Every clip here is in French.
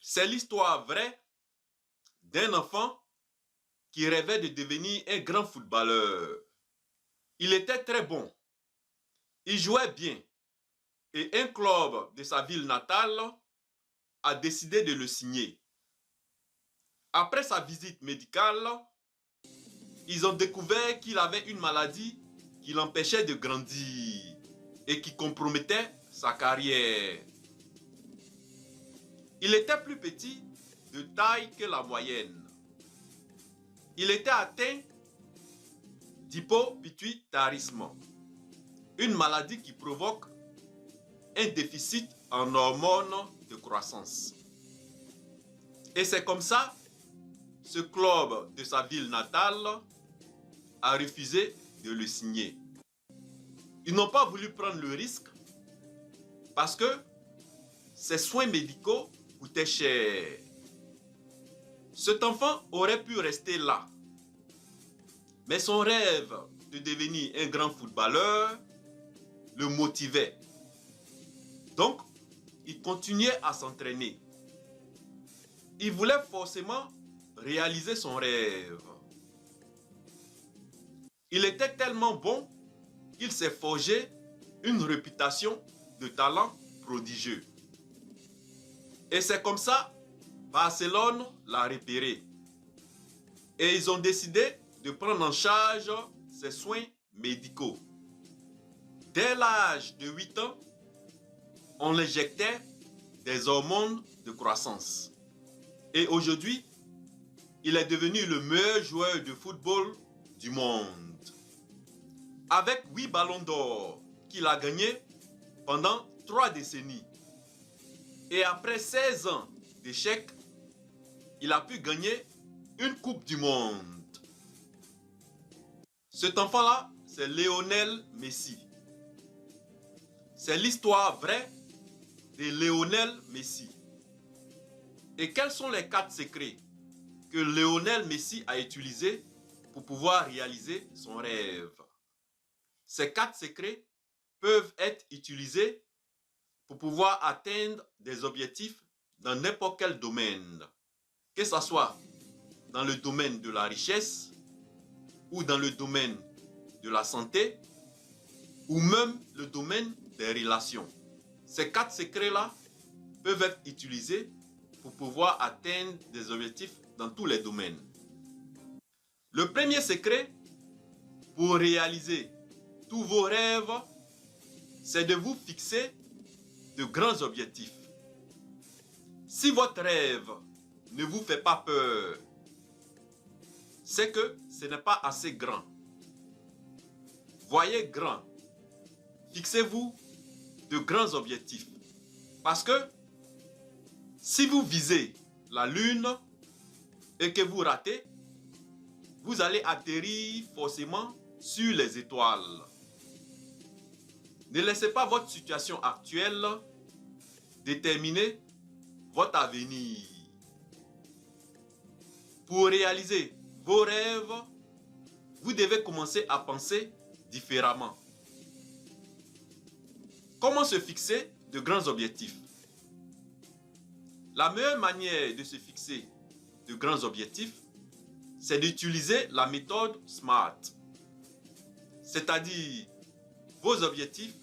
C'est l'histoire vraie d'un enfant qui rêvait de devenir un grand footballeur. Il était très bon, il jouait bien et un club de sa ville natale a décidé de le signer. Après sa visite médicale, ils ont découvert qu'il avait une maladie qui l'empêchait de grandir et qui compromettait sa carrière. Il était plus petit de taille que la moyenne. Il était atteint d'hypopituitarisme, une maladie qui provoque un déficit en hormones de croissance. Et c'est comme ça, ce club de sa ville natale a refusé de le signer. Ils n'ont pas voulu prendre le risque parce que ses soins médicaux coûtaient cher. Cet enfant aurait pu rester là. Mais son rêve de devenir un grand footballeur le motivait. Donc, il continuait à s'entraîner. Il voulait forcément réaliser son rêve. Il était tellement bon qu'il s'est forgé une réputation de talent prodigieux. Et c'est comme ça, Barcelone l'a repéré. Et ils ont décidé de prendre en charge ses soins médicaux. Dès l'âge de 8 ans, on l'injectait des hormones de croissance. Et aujourd'hui, il est devenu le meilleur joueur de football du monde. Avec 8 ballons d'or qu'il a gagnés pendant 3 décennies. Et après 16 ans d'échecs, il a pu gagner une Coupe du Monde. Cet enfant-là, c'est Lionel Messi. C'est l'histoire vraie de Lionel Messi. Et quels sont les 4 secrets que Lionel Messi a utilisés pour pouvoir réaliser son rêve? Ces 4 secrets peuvent être utilisés pour pouvoir atteindre des objectifs dans n'importe quel domaine. Que ce soit dans le domaine de la richesse, ou dans le domaine de la santé, ou même le domaine des relations. Ces 4 secrets-là peuvent être utilisés pour pouvoir atteindre des objectifs dans tous les domaines. Le premier secret pour réaliser tous vos rêves, c'est de vous fixer de grands objectifs. Si votre rêve ne vous fait pas peur, c'est que ce n'est pas assez grand. Voyez grand. Fixez-vous de grands objectifs. Parce que si vous visez la lune et que vous ratez, vous allez atterrir forcément sur les étoiles. Ne laissez pas votre situation actuelle déterminer votre avenir. Pour réaliser vos rêves, vous devez commencer à penser différemment. Comment se fixer de grands objectifs? La meilleure manière de se fixer de grands objectifs, c'est d'utiliser la méthode SMART. C'est-à-dire, vos objectifs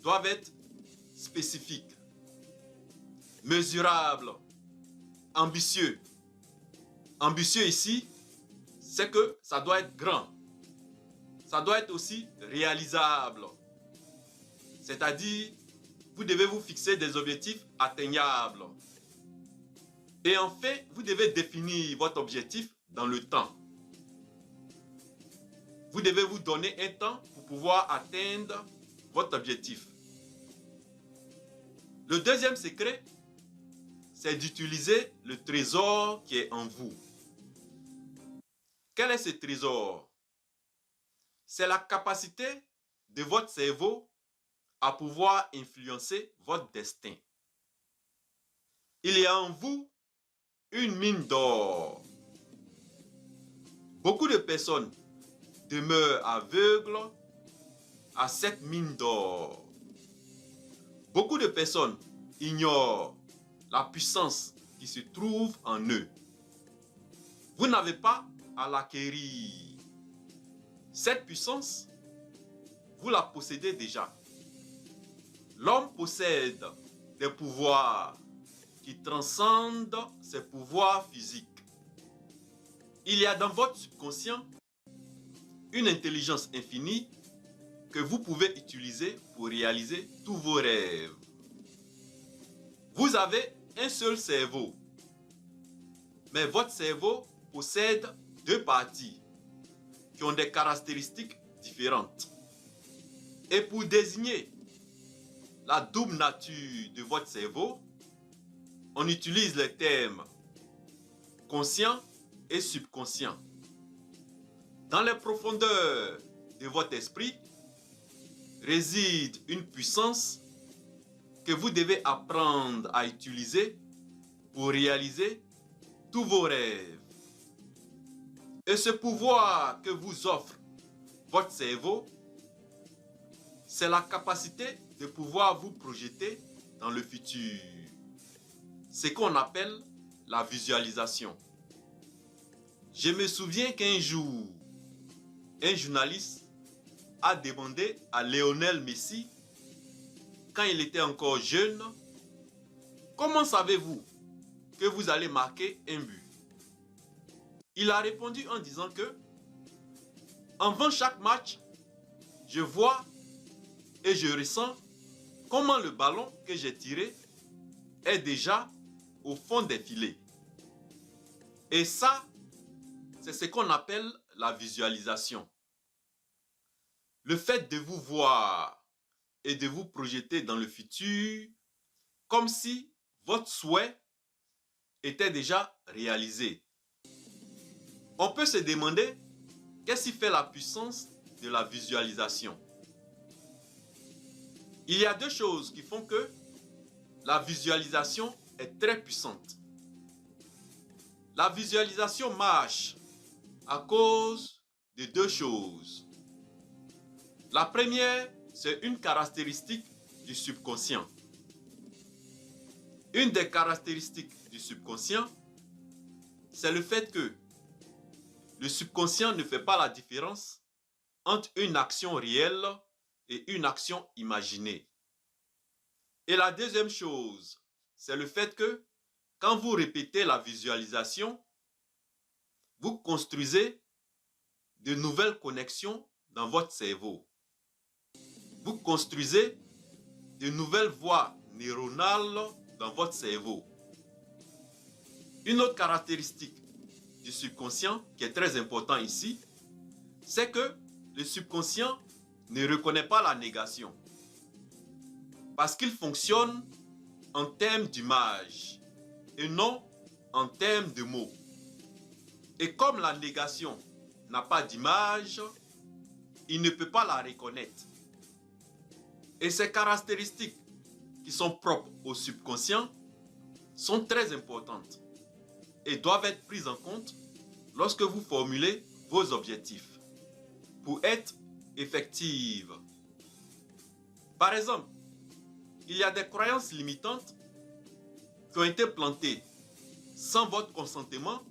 doivent être spécifiques, mesurables, ambitieux. Ambitieux ici, c'est que ça doit être grand. Ça doit être aussi réalisable. C'est-à-dire, vous devez vous fixer des objectifs atteignables. Et enfin, vous devez définir votre objectif dans le temps. Vous devez vous donner un temps pour pouvoir atteindre votre objectif. Le deuxième secret, c'est d'utiliser le trésor qui est en vous. Quel est ce trésor? C'est la capacité de votre cerveau à pouvoir influencer votre destin. Il y a en vous une mine d'or. Beaucoup de personnes demeurent aveugles à cette mine d'or. Beaucoup de personnes ignorent la puissance qui se trouve en eux. Vous n'avez pas à l'acquérir. Cette puissance, vous la possédez déjà. L'homme possède des pouvoirs qui transcendent ses pouvoirs physiques. Il y a dans votre subconscient une intelligence infinie que vous pouvez utiliser pour réaliser tous vos rêves. Vous avez un seul cerveau, mais votre cerveau possède deux parties qui ont des caractéristiques différentes. Et pour désigner la double nature de votre cerveau, on utilise les termes conscient et subconscient. Dans les profondeurs de votre esprit réside une puissance que vous devez apprendre à utiliser pour réaliser tous vos rêves. Et ce pouvoir que vous offre votre cerveau, c'est la capacité de pouvoir vous projeter dans le futur. Ce qu'on appelle la visualisation. Je me souviens qu'un jour, un journaliste a demandé à Lionel Messi, quand il était encore jeune, comment savez-vous que vous allez marquer un but? Il a répondu en disant que, avant chaque match, je vois et je ressens comment le ballon que j'ai tiré est déjà au fond des filets. Et ça, c'est ce qu'on appelle la visualisation. Le fait de vous voir et de vous projeter dans le futur comme si votre souhait était déjà réalisé. On peut se demander qu'est-ce qui fait la puissance de la visualisation. Il y a deux choses qui font que la visualisation est très puissante. La visualisation marche à cause de deux choses. La première, c'est une caractéristique du subconscient. Une des caractéristiques du subconscient, c'est le fait que le subconscient ne fait pas la différence entre une action réelle et une action imaginée. Et la deuxième chose, c'est le fait que quand vous répétez la visualisation, vous construisez de nouvelles connexions dans votre cerveau. Vous construisez de nouvelles voies neuronales dans votre cerveau. Une autre caractéristique du subconscient qui est très important ici, c'est que le subconscient ne reconnaît pas la négation parce qu'il fonctionne en termes d'image et non en termes de mots. Et comme la négation n'a pas d'image, il ne peut pas la reconnaître. Et ces caractéristiques qui sont propres au subconscient sont très importantes et doivent être prises en compte lorsque vous formulez vos objectifs pour être effectives. Par exemple, il y a des croyances limitantes qui ont été plantées sans votre consentement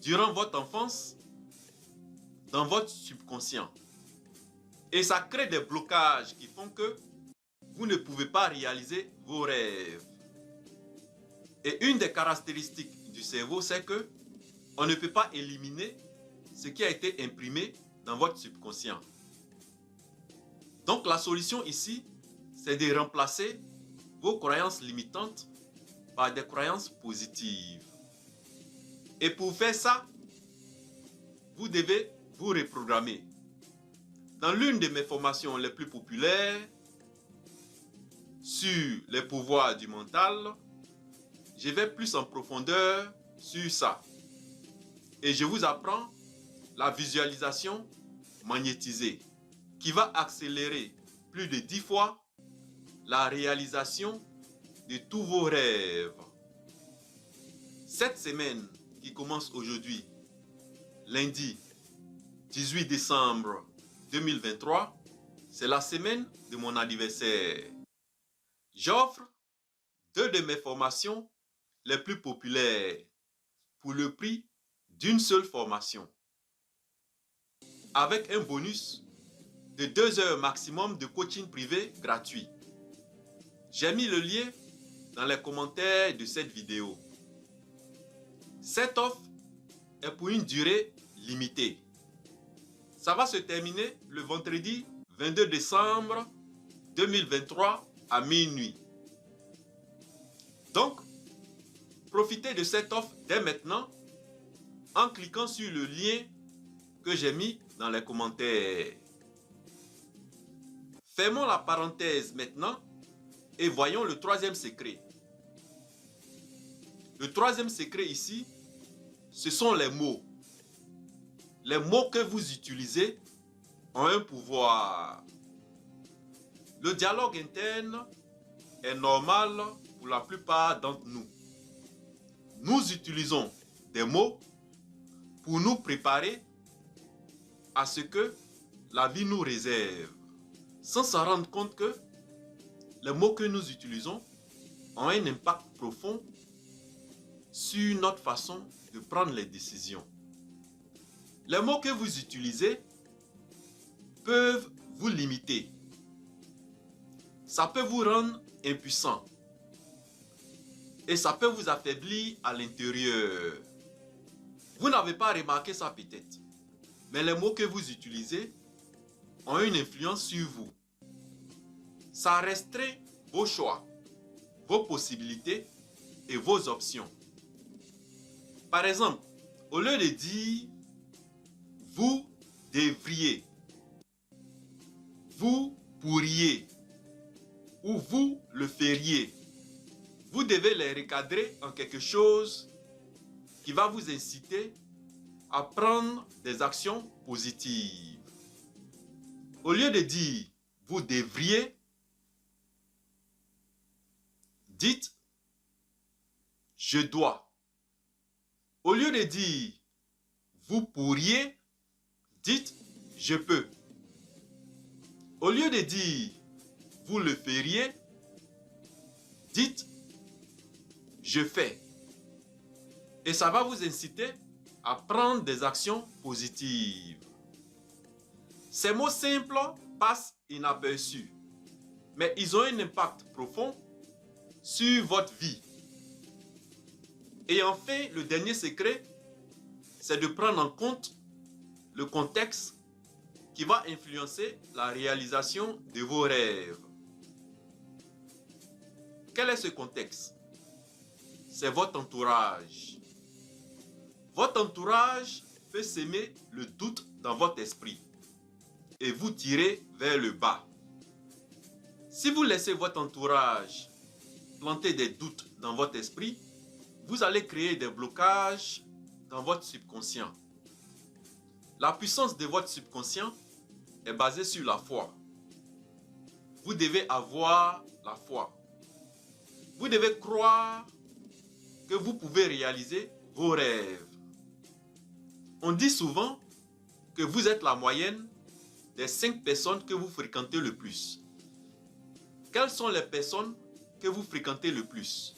durant votre enfance dans votre subconscient. Et ça crée des blocages qui font que vous ne pouvez pas réaliser vos rêves. Et une des caractéristiques du cerveau, c'est que on ne peut pas éliminer ce qui a été imprimé dans votre subconscient. Donc la solution ici, c'est de remplacer vos croyances limitantes par des croyances positives. Et pour faire ça, vous devez vous reprogrammer. Dans l'une de mes formations les plus populaires sur les pouvoirs du mental, je vais plus en profondeur sur ça. Et je vous apprends la visualisation magnétisée qui va accélérer plus de 10 fois la réalisation de tous vos rêves. Cette semaine qui commence aujourd'hui, lundi 18 décembre 2023, c'est la semaine de mon anniversaire. J'offre 2 de mes formations les plus populaires pour le prix d'une seule formation, avec un bonus de 2 heures maximum de coaching privé gratuit. J'ai mis le lien dans les commentaires de cette vidéo. Cette offre est pour une durée limitée. Ça va se terminer le vendredi 22 décembre 2023 à minuit. Donc, profitez de cette offre dès maintenant en cliquant sur le lien que j'ai mis dans les commentaires. Fermons la parenthèse maintenant et voyons le troisième secret. Le troisième secret ici, ce sont les mots. Les mots que vous utilisez ont un pouvoir. Le dialogue interne est normal pour la plupart d'entre nous. Nous utilisons des mots pour nous préparer à ce que la vie nous réserve, sans s'en rendre compte que les mots que nous utilisons ont un impact profond sur notre façon de prendre les décisions. Les mots que vous utilisez peuvent vous limiter. Ça peut vous rendre impuissant. Et ça peut vous affaiblir à l'intérieur. Vous n'avez pas remarqué ça peut-être. Mais les mots que vous utilisez ont une influence sur vous. Ça restreint vos choix, vos possibilités et vos options. Par exemple, au lieu de dire « vous devriez »,« vous pourriez » ou « vous le feriez », vous devez les recadrer en quelque chose qui va vous inciter à prendre des actions positives. Au lieu de dire « vous devriez », dites « je dois ». Au lieu de dire « vous pourriez », dites « je peux ». Au lieu de dire « vous le feriez », dites « je fais ». Et ça va vous inciter à prendre des actions positives. Ces mots simples passent inaperçus, mais ils ont un impact profond sur votre vie. Et enfin, le dernier secret, c'est de prendre en compte le contexte qui va influencer la réalisation de vos rêves. Quel est ce contexte? C'est votre entourage. Votre entourage peut s'aimer le doute dans votre esprit et vous tirer vers le bas. Si vous laissez votre entourage planter des doutes dans votre esprit, vous allez créer des blocages dans votre subconscient. La puissance de votre subconscient est basée sur la foi. Vous devez avoir la foi. Vous devez croire que vous pouvez réaliser vos rêves. On dit souvent que vous êtes la moyenne des 5 personnes que vous fréquentez le plus. Quelles sont les personnes que vous fréquentez le plus?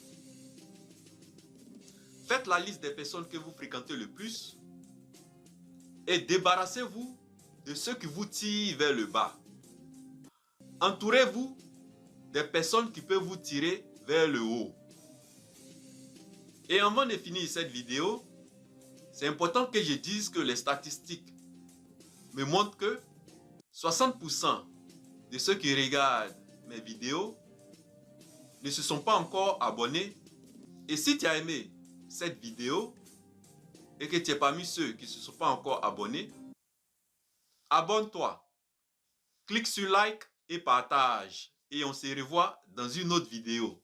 Faites la liste des personnes que vous fréquentez le plus et débarrassez-vous de ceux qui vous tirent vers le bas. Entourez-vous des personnes qui peuvent vous tirer vers le haut. Et avant de finir cette vidéo, c'est important que je dise que les statistiques me montrent que 60% de ceux qui regardent mes vidéos ne se sont pas encore abonnés. Et si tu as aimé cette vidéo et que tu es parmi ceux qui ne se sont pas encore abonnés, abonne-toi, clique sur like et partage. Et on se revoit dans une autre vidéo.